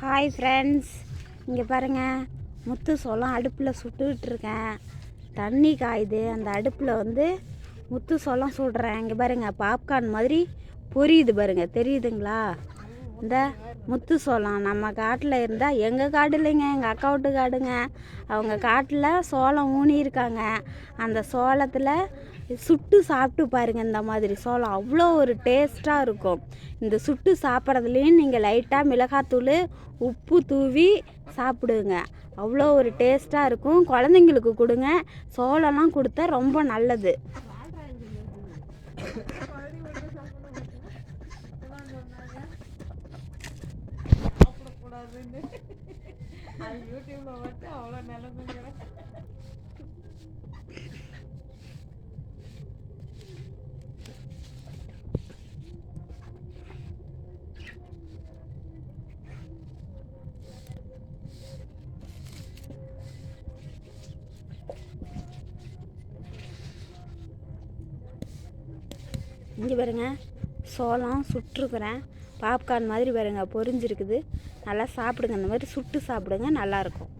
Hi friends, இங்கே பாருங்கள், முத்து சோளம் அடுப்பில் சுட்டுக்கிட்டுருக்கேன். தண்ணி காயுது. அந்த அடுப்பில் முத்து சோளம் சுடுறேன். இங்கே பாருங்கள், பாப்கார்ன் மாதிரி பொரியுது பாருங்கள், தெரியுதுங்களா? இந்த முத்து சோளம் நம்ம காட்டில் இருந்தால், எங்கள் காடு இல்லைங்க, எங்கள் அக்கா வீட்டு காடுங்க. அவங்க காட்டில் சோளம் ஊனியிருக்காங்க. அந்த சோளத்தில் சுட்டு சாப்பிட்டு பாருங்கள். இந்த மாதிரி சோளம் அவ்வளோ ஒரு டேஸ்ட்டாக இருக்கும். இந்த சுட்டு சாப்பிட்றதுலேயும் நீங்கள் லைட்டாக மிளகாத்தூள் உப்பு தூவி சாப்பிடுங்க. அவ்வளோ ஒரு டேஸ்ட்டாக இருக்கும். குழந்தைங்களுக்கு கொடுங்க. சோளம்லாம் கொடுத்தா ரொம்ப நல்லது. இங்கே பாருங்க, சோளம் சுட்டுருக்குறேன். பாப்கார்ன் மாதிரி பாருங்க, பொரிஞ்சிருக்குது. நல்லா சாப்பிடுங்க. இந்த மாதிரி சுட்டு சாப்பிடுங்க, நல்லாயிருக்கும்.